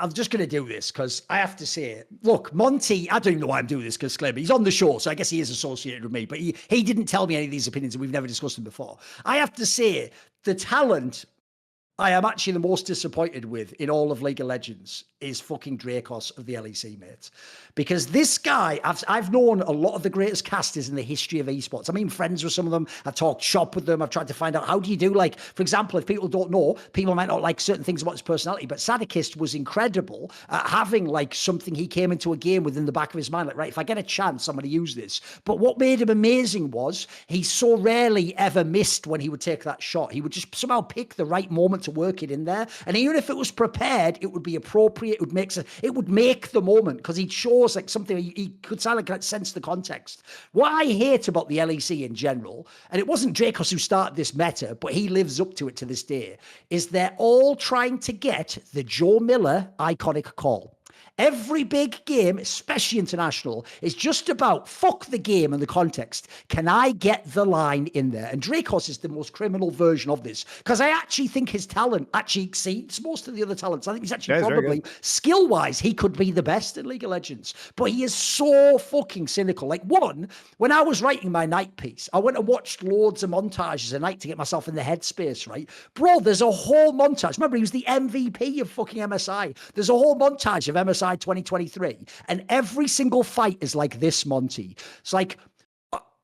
I'm just going to do this because I have to say it. Look, Monty, I don't even know why I'm doing this because he's on the show, so I guess he is associated with me, but he didn't tell me any of these opinions and we've never discussed them before. I have to say the talent I am actually the most disappointed with in all of League of Legends is fucking Dracos of the LEC, mate. Because this guy, I've known a lot of the greatest casters in the history of esports. I mean, friends with some of them. I've talked shop with them. I've tried to find out, how do you do, like, for example, if people don't know, people might not like certain things about his personality, but Sadikist was incredible at having, like, something he came into a game with in the back of his mind, like, right, if I get a chance, I'm going to use this. But what made him amazing was he so rarely ever missed when he would take that shot. He would just somehow pick the right moment to work it in there. And even if it was prepared, it would be appropriate. It would make the moment because he chose like something he could sound like sense the context. What I hate about the LEC in general, and it wasn't Dracos who started this meta, but he lives up to it to this day, is they're all trying to get the Joe Miller iconic call. Every big game, especially international, is just about fuck the game and the context. Can I get the line in there? And Dracos is the most criminal version of this because I actually think his talent actually exceeds most of the other talents. I think he's actually probably skill-wise, he could be the best in League of Legends. But he is so fucking cynical. Like when I was writing my night piece, I went and watched loads of montages a night to get myself in the headspace, right? Bro, there's a whole montage. Remember, he was the MVP of fucking MSI. There's a whole montage of MSI 2023, and every single fight is like this, Monty. It's like,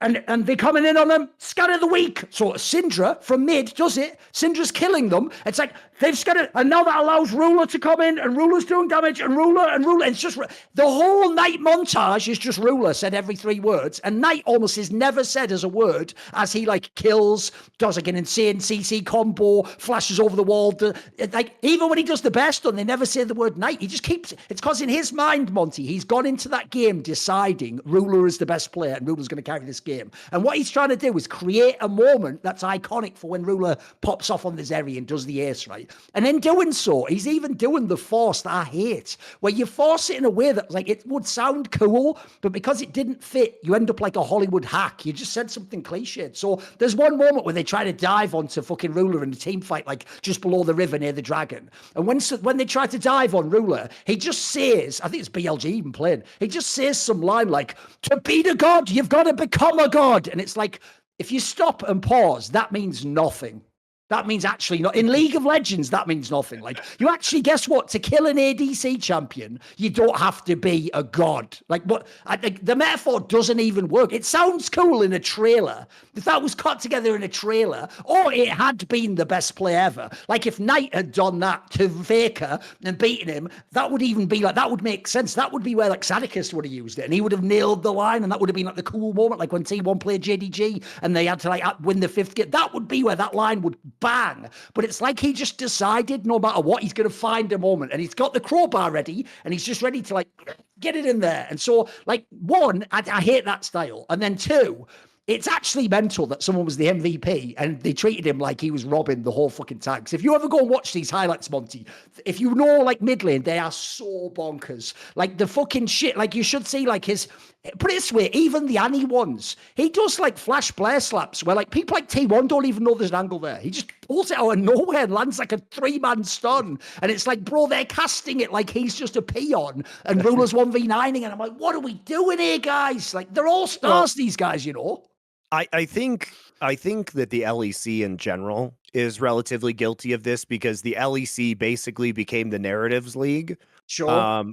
and they're coming in on them, scatter the weak. So Syndra from mid does it. Syndra's killing them. It's like they've scattered, and now that allows Ruler to come in, and Ruler's doing damage, and Ruler. It's just the whole Knight montage is just Ruler said every 3 words, and Knight almost is never said as a word as he like kills, does like an insane CC combo, flashes over the wall. Like even when he does the best one, they never say the word Knight. He just keeps. It's because in his mind, Monty, he's gone into that game deciding Ruler is the best player, and Ruler's going to carry this game. And what he's trying to do is create a moment that's iconic for when Ruler pops off on the Zeri and does the ace, right? And in doing so, he's even doing the force that I hate, where you force it in a way that like it would sound cool, but because it didn't fit, you end up like a Hollywood hack. You just said something cliched. So there's one moment where they try to dive onto fucking Ruler in a team fight, like just below the river near the dragon. And when they try to dive on Ruler, he just says, I think it's BLG even playing, he just says some line like, to beat a god, you've got to become a god. And it's like, if you stop and pause, that means nothing. That means actually not. In League of Legends, that means nothing. Like, you actually, guess what? To kill an ADC champion, you don't have to be a god. Like, what? The metaphor doesn't even work. It sounds cool in a trailer. If that was cut together in a trailer, or it had been the best play ever. Like, if Knight had done that to Faker and beaten him, that would even be like, that would make sense. That would be where, like, Sadikist would have used it, and he would have nailed the line, and that would have been, like, the cool moment, like when T1 played JDG, and they had to, like, win the 5th game. That would be where that line would bang. But it's like he just decided no matter what, he's going to find a moment, and he's got the crowbar ready, and he's just ready to like get it in there. And so like, one, I hate that style. And then two, it's actually mental that someone was the MVP and they treated him like he was Robin the whole fucking time. Because if you ever go and watch these highlights, Monty, if you know like mid lane, they are so bonkers. Like the fucking shit, like you should see like his, put it this way, even the Annie ones, he does like flash Blair slaps where like people like T1 don't even know there's an angle there. He just pulls it out of nowhere and lands like a 3-man stun. And it's like, bro, they're casting it like he's just a peon and Ruler's 1v9ing. And I'm like, what are we doing here, guys? Like they're all stars, these guys, you know? I think that the LEC in general is relatively guilty of this because the LEC basically became the narratives league. Sure.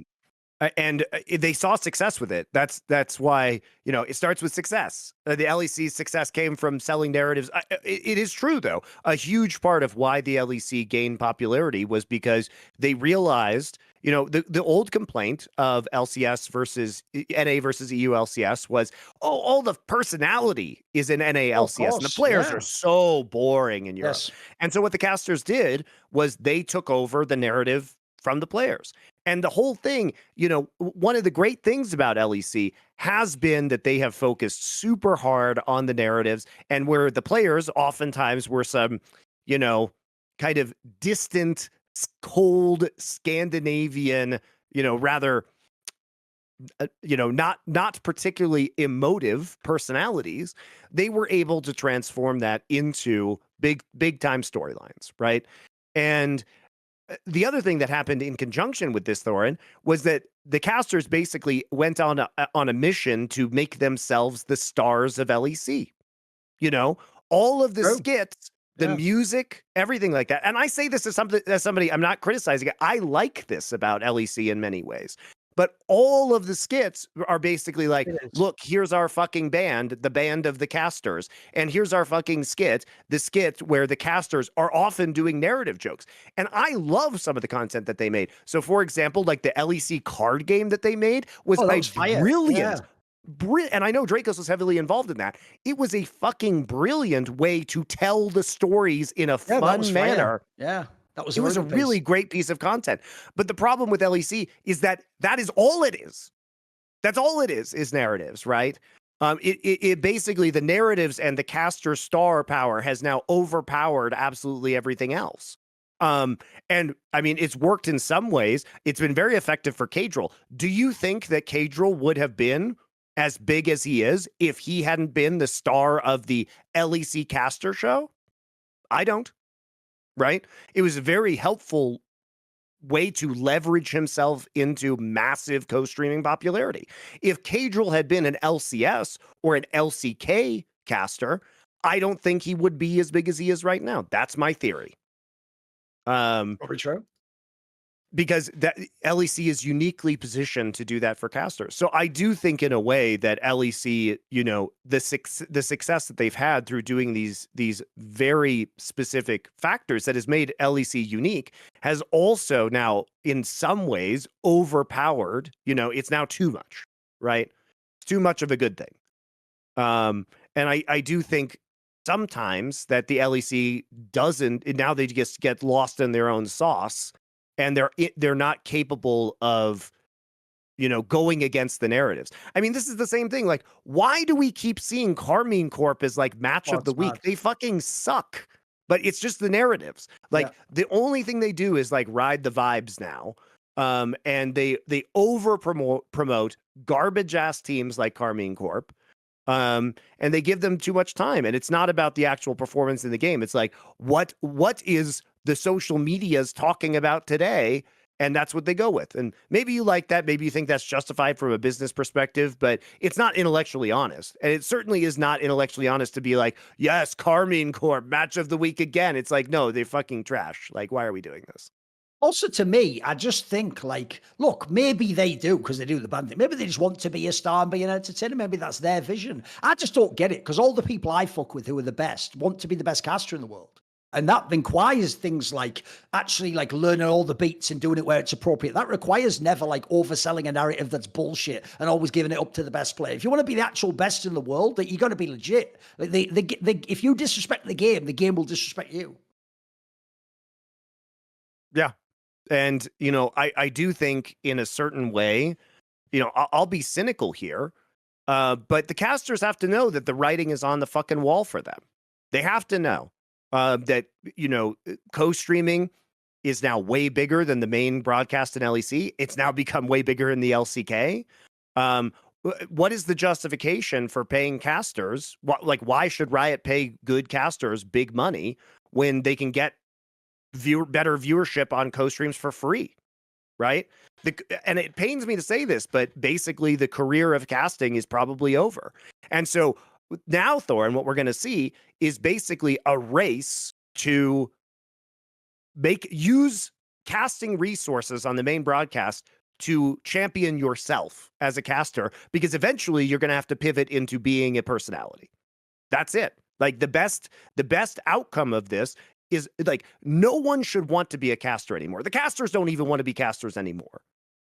And they saw success with it. That's why, you know, it starts with success. The LEC's success came from selling narratives. It is true, though. A huge part of why the LEC gained popularity was because they realized, you know, the old complaint of LCS versus NA versus EU LCS was, oh, all the personality is in NA LCS, and the players are so boring in Europe. Yes. And so what the casters did was they took over the narrative from the players. And the whole thing, you know, one of the great things about LEC has been that they have focused super hard on the narratives, and where the players oftentimes were some, you know, kind of distant, cold Scandinavian, you know, rather, you know, not particularly emotive personalities. They were able to transform that into big time storylines, right? And the other thing that happened in conjunction with this, Thorin, was that the casters basically went on a mission to make themselves the stars of LEC. You know, all of the True. skits, the Yeah. music, everything like that. And I say this as somebody, I'm not criticizing it. I like this about LEC in many ways. But all of the skits are basically like, It is. look, here's our fucking band, the band of the casters. And here's our fucking skit, the skit where the casters are often doing narrative jokes. And I love some of the content that they made. So, for example, like the LEC card game that they made was, Oh, that was fire. brilliant. Yeah. And I know Dracos was heavily involved in that. It was a fucking brilliant way to tell the stories in a Yeah, that fun was manner. fire. Yeah. That was It was a really great piece of content. But the problem with LEC is that is all it is. That's all it is narratives, right? It basically, the narratives and the caster star power has now overpowered absolutely everything else. And I mean, it's worked in some ways. It's been very effective for Kadril. Do you think that Kadril would have been as big as he is if he hadn't been the star of the LEC caster show? I don't. Right? It was a very helpful way to leverage himself into massive co-streaming popularity. If Kadril had been an LCS or an LCK caster, I don't think he would be as big as he is right now. That's my theory. Probably true. Because that LEC is uniquely positioned to do that for casters. So I do think in a way that LEC, you know, the success that they've had through doing these very specific factors that has made LEC unique has also now in some ways overpowered, you know, it's now too much, right? It's too much of a good thing. And I do think sometimes that the LEC doesn't, now they just get lost in their own sauce. And they're not capable of, you know, going against the narratives. I mean, this is the same thing. Like, why do we keep seeing Carmine Corp as like match of the week? They fucking suck. But it's just the narratives. Like the only thing they do is like ride the vibes now. And they over promote garbage ass teams like Carmine Corp. And they give them too much time. And it's not about the actual performance in the game. It's like, what is the social media's talking about today? And that's what they go with. And maybe you like that. Maybe you think that's justified from a business perspective, but it's not intellectually honest. And it certainly is not intellectually honest to be like, yes, Carmine Corp, match of the week again. It's like, no, they're fucking trash. Like, why are we doing this? Also, to me, I just think, like, look, maybe they do because they do the band thing. Maybe they just want to be a star and be an entertainer. Maybe that's their vision. I just don't get it because all the people I fuck with who are the best want to be the best caster in the world. And that requires things like actually like learning all the beats and doing it where it's appropriate. That requires never like overselling a narrative that's bullshit and always giving it up to the best player. If you want to be the actual best in the world, that you got to be legit. Like if you disrespect the game will disrespect you. Yeah. And, you know, I do think in a certain way, you know, I'll be cynical here, but the casters have to know that the writing is on the fucking wall for them. They have to know that, you know, co-streaming is now way bigger than the main broadcast in LEC. It's now become way bigger in the LCK. What is the justification for paying casters? Like, why should Riot pay good casters big money when they can get better viewership on co-streams for free, right? And it pains me to say this, but basically the career of casting is probably over. And so now, Thorin, what we're going to see is basically a race to use casting resources on the main broadcast to champion yourself as a caster, because eventually you're going to have to pivot into being a personality. That's it. Like the best outcome of this is like no one should want to be a caster anymore. The casters don't even want to be casters anymore.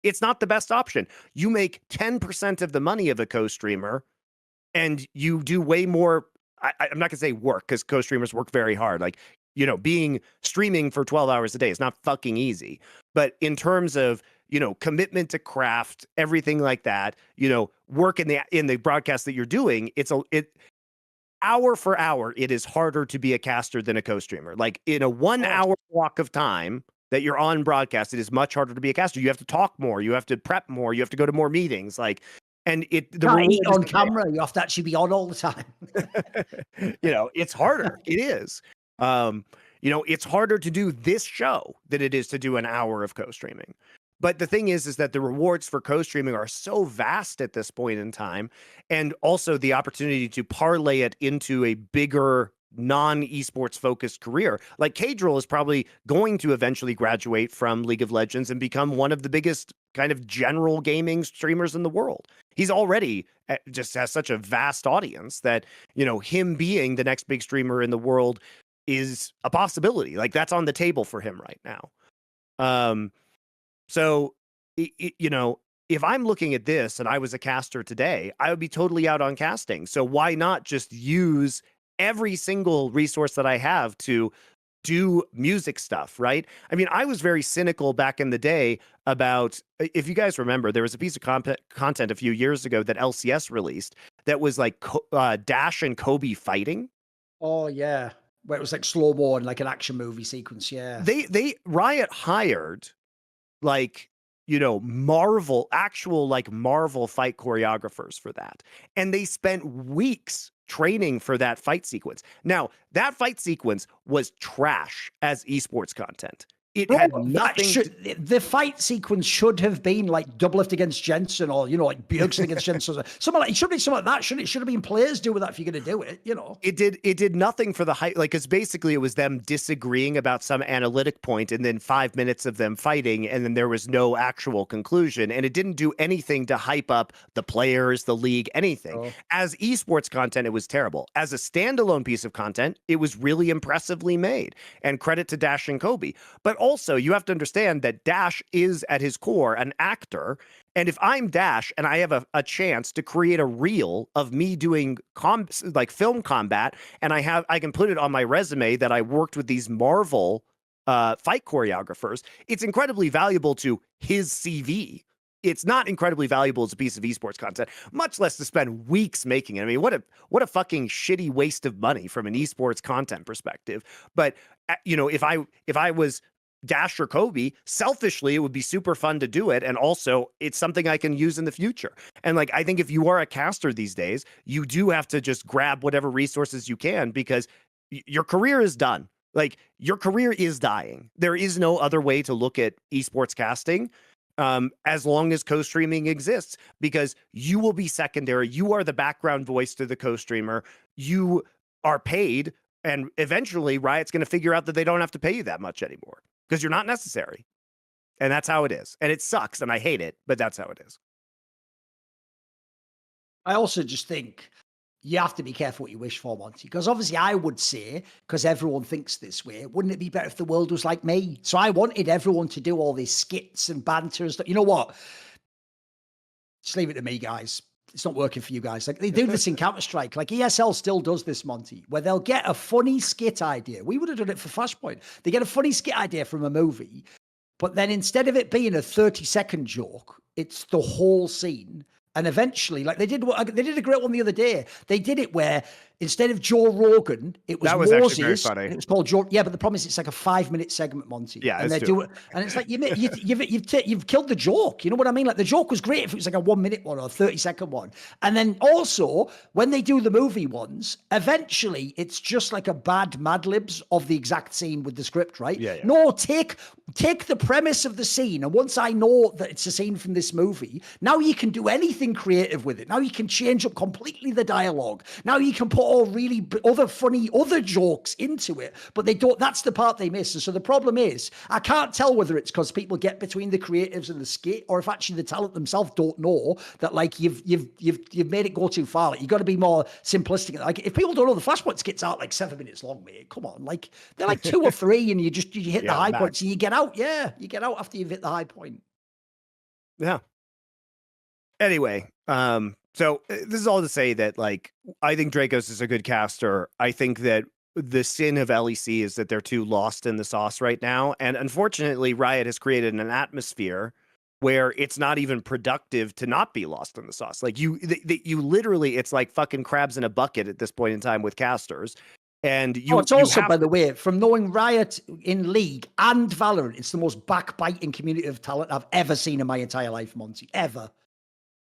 It's not the best option. You make 10% of the money of a co-streamer and you do way more. I'm not gonna say work because co-streamers work very hard. Like, you know, streaming for 12 hours a day is not fucking easy. But in terms of, you know, commitment to craft, everything like that, you know, work in the broadcast that you're doing, hour for hour, it is harder to be a caster than a co-streamer. Like in a 1 hour block of time that you're on broadcast, it is much harder to be a caster. You have to talk more, you have to prep more, you have to go to more meetings. Like, and the can't eat on camera. You have to actually be on all the time. You know, it's harder. It is. You know, it's harder to do this show than it is to do an hour of co-streaming. But the thing is that the rewards for co-streaming are so vast at this point in time, and also the opportunity to parlay it into a bigger non-esports focused career. Like Cadril is probably going to eventually graduate from League of Legends and become one of the biggest kind of general gaming streamers in the world. He's already just has such a vast audience that, you know, him being the next big streamer in the world is a possibility. Like that's on the table for him right now. So, you know, if I'm looking at this and I was a caster today, I would be totally out on casting. So why not just use every single resource that I have to do music stuff, right? I mean, I was very cynical back in the day about, if you guys remember, there was a piece of content a few years ago that LCS released that was like Dash and Kobe fighting. Oh yeah, where it was like slow mo and like an action movie sequence. Yeah, They Riot hired like, you know, actual like Marvel fight choreographers for that. And they spent weeks training for that fight sequence. Now, that fight sequence was trash as esports content. It had nothing. The fight sequence should have been like Doublelift against Jensen, or you know, like Bjergsen against Jensen. Something like it should be something like that. It should have been players doing that if you're going to do it. You know, it did nothing for the hype. Like, because basically it was them disagreeing about some analytic point, and then 5 minutes of them fighting, and then there was no actual conclusion, and it didn't do anything to hype up the players, the league, anything. Oh. As esports content, it was terrible. As a standalone piece of content, it was really impressively made, and credit to Dash and Kobe. But also, you have to understand that Dash is at his core an actor. And if I'm Dash and I have a chance to create a reel of me doing like film combat, and I can put it on my resume that I worked with these Marvel fight choreographers, it's incredibly valuable to his CV. It's not incredibly valuable as a piece of esports content, much less to spend weeks making it. I mean, what a fucking shitty waste of money from an esports content perspective. But you know, if I was Dash or Kobe, selfishly, it would be super fun to do it. And also, it's something I can use in the future. And like, I think if you are a caster these days, you do have to just grab whatever resources you can, because your career is done. Like, your career is dying. There is no other way to look at esports casting as long as co-streaming exists, because you will be secondary. You are the background voice to the co-streamer. You are paid. And eventually, Riot's going to figure out that they don't have to pay you that much anymore, because you're not necessary. And that's how it is. And it sucks, and I hate it, but that's how it is. I also just think you have to be careful what you wish for, Monty, because obviously I would say, because everyone thinks this way, wouldn't it be better if the world was like me? So I wanted everyone to do all these skits and banter and stuff. You know what? Just leave it to me, guys. It's not working for you guys. Like, they do this in Counter-Strike. Like, ESL still does this, Monty, where they'll get a funny skit idea. We would have done it for Flashpoint. They get a funny skit idea from a movie, but then instead of it being a 30-second joke, it's the whole scene. And eventually, like they did a great one the other day. They did it where instead of Joe Rogan, it was Moses. Actually very funny. It was called Joe. Yeah, but the problem is it's like a 5-minute segment, Monty. Yeah, and they do it, and it's like you've killed the joke. You know what I mean? Like, the joke was great if it was like a 1-minute one or a 30-second one. And then also when they do the movie ones, eventually it's just like a bad Mad Libs of the exact scene with the script, right? Yeah. No, take the premise of the scene, and once I know that it's a scene from this movie, now you can do anything creative with it. Now you can change up completely the dialogue. Now you can put all really other funny other jokes into it, but they don't. That's the part they miss. And so the problem is, I can't tell whether it's because people get between the creatives and the skit, or if actually the talent themselves don't know that, like, you've made it go too far. Like, you got to be more simplistic. Like, if people don't know, the Flashpoint skits out like 7 minutes long, mate. Come on, like, they're like 2 or 3, and you hit the high points, and you get out. Yeah, you get out after you've hit the high point. Yeah. Anyway, so this is all to say that, like, I think Dracos is a good caster. I think that the sin of LEC is that they're too lost in the sauce right now. And unfortunately, Riot has created an atmosphere where it's not even productive to not be lost in the sauce. Like, you literally, it's like fucking crabs in a bucket at this point in time with casters. And it's also, by the way, from knowing Riot in League and Valorant, it's the most backbiting community of talent I've ever seen in my entire life, Monty. Ever.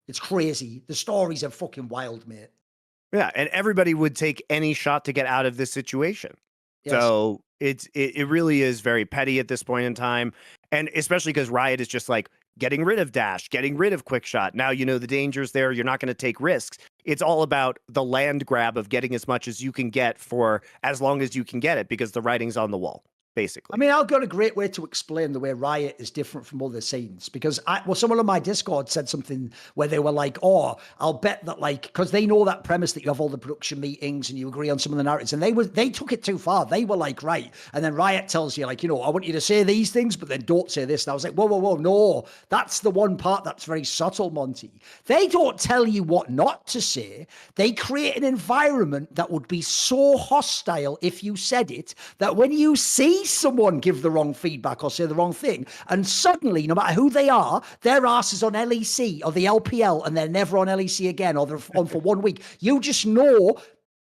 It's crazy. The stories are fucking wild, mate. Yeah, and everybody would take any shot to get out of this situation. Yes. So it really is very petty at this point in time, and especially because Riot is just like getting rid of Dash, getting rid of Quickshot. Now you know the dangers there. You're not going to take risks. It's all about the land grab of getting as much as you can get for as long as you can get it, because the writing's on the wall, basically. I mean, I've got a great way to explain the way Riot is different from other scenes because someone on my Discord said something where they were like, "Oh, I'll bet that like because they know that premise that you have all the production meetings and you agree on some of the narratives," and they took it too far. They were like, "Right," and then Riot tells you like, I want you to say these things, but then don't say this. And I was like, "Whoa, whoa, whoa, no, that's the one part that's very subtle, Monty. They don't tell you what not to say. They create an environment that would be so hostile if you said it that when you see someone give the wrong feedback or say the wrong thing, and suddenly, no matter who they are, their ass is on LEC or the LPL and they're never on LEC again, or they're on for 1 week. You just know,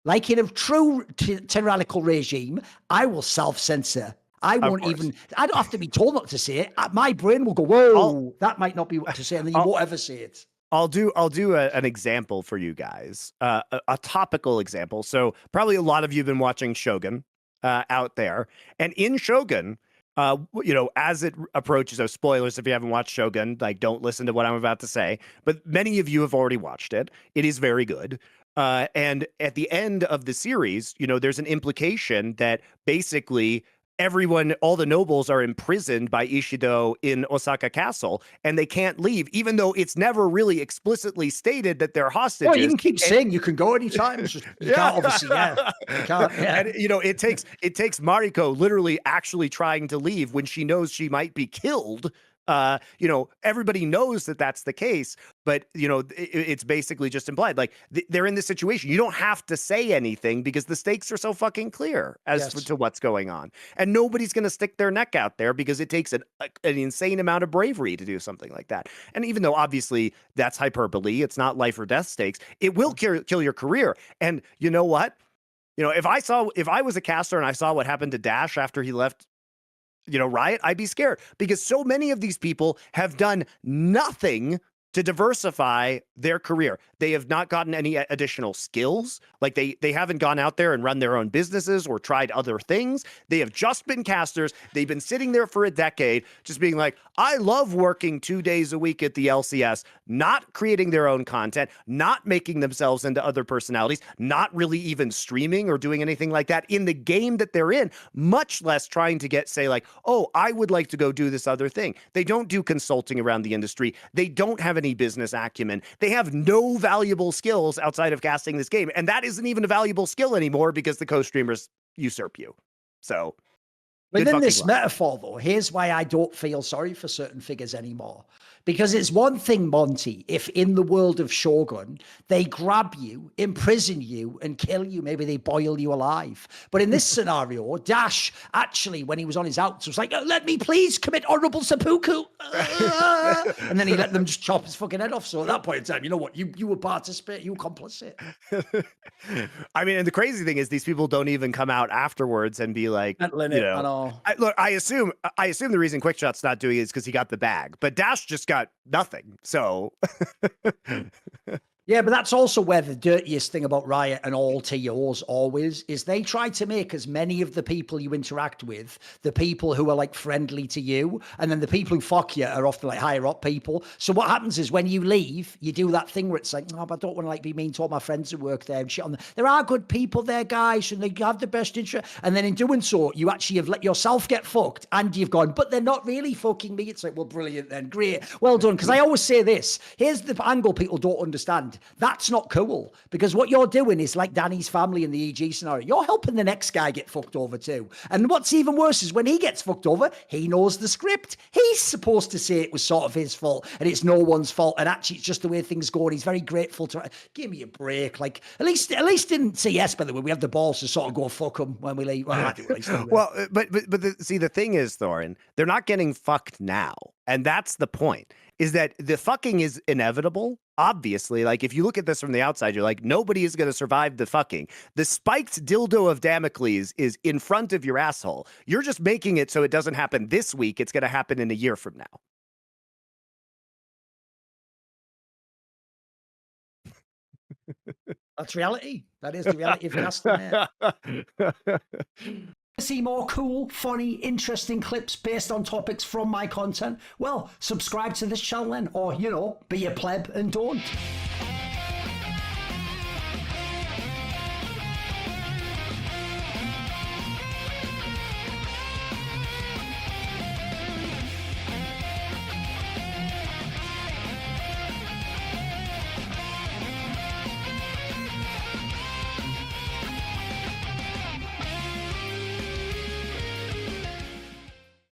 like in a true tyrannical regime, I will self-censor. I won't even, I don't have to be told not to say it. My brain will go, whoa, that might not be what to say, and then you won't ever say it. I'll do an example for you guys, a topical example. So probably a lot of you have been watching Shogun out there, and in Shogun, as it approaches, those spoilers if you haven't watched Shogun, like don't listen to what I'm about to say. But many of you have already watched it. It is very good. And at the end of the series, there's an implication that basically everyone, all the nobles are imprisoned by Ishido in Osaka Castle, and they can't leave, even though it's never really explicitly stated that they're hostages. Well, you can keep saying you can go anytime. It's just, you can't, obviously, You can't, And, it takes Mariko literally actually trying to leave when she knows she might be killed. Everybody knows that that's the case, but it's basically just implied. Like they're in this situation. You don't have to say anything because the stakes are so fucking clear as to what's going on, and nobody's going to stick their neck out there because it takes an insane amount of bravery to do something like that. And even though obviously that's hyperbole, it's not life or death stakes. It will kill your career. And you know what? If I was a caster and I saw what happened to Dash after he left Riot, I'd be scared because so many of these people have done nothing to diversify their career. They have not gotten any additional skills. Like they haven't gone out there and run their own businesses or tried other things. They have just been casters. They've been sitting there for a decade, just being like, I love working 2 days a week at the LCS, not creating their own content, not making themselves into other personalities, not really even streaming or doing anything like that in the game that they're in, much less trying to say like, oh, I would like to go do this other thing. They don't do consulting around the industry. They don't have any business acumen. They have no valuable skills outside of casting this game. And that isn't even a valuable skill anymore because the co-streamers usurp you. So within this metaphor, though, here's why I don't feel sorry for certain figures anymore. Because it's one thing, Monty, if in the world of Shogun, they grab you, imprison you, and kill you. Maybe they boil you alive. But in this scenario, Dash, actually, when he was on his outs, was like, let me please commit honorable seppuku. And then he let them just chop his fucking head off. So at that point in time, you know what? You would participate. You complicit. I mean, and the crazy thing is these people don't even come out afterwards and be like, look, I assume the reason Quickshot's not doing it is because he got the bag, but Dash just got nothing. So yeah, but that's also where the dirtiest thing about Riot and all TOs always is they try to make as many of the people you interact with, the people who are like friendly to you, and then the people who fuck you are often like higher up people. So what happens is when you leave, you do that thing where it's like, oh, but I don't want to like be mean to all my friends who work there and shit on them. There are good people there, guys, and they have the best interest. And then in doing so, you actually have let yourself get fucked and you've gone, but they're not really fucking me. It's like, well, brilliant then. Great. Well done. Because I always say this. Here's the angle people don't understand. That's not cool because what you're doing is like Danny's family in the EG scenario. You're helping the next guy get fucked over too. And what's even worse is when he gets fucked over, he knows the script. He's supposed to say it was sort of his fault and it's no one's fault. And actually, it's just the way things go. And he's very grateful to give me a break. Like at least in CS, by the way, we have the balls to sort of go fuck them when we leave. Well, but the thing is, Thorin, they're not getting fucked now, and that's the point. Is that the fucking is inevitable? Obviously, like if you look at this from the outside, you're like, nobody is going to survive the fucking. The spiked dildo of Damocles is in front of your asshole. You're just making it so it doesn't happen this week. It's going to happen in a year from now. That's reality. That is the reality of casting. See more cool, funny, interesting clips based on topics from my content? Well, subscribe to this channel then, or, you know, be a pleb and don't.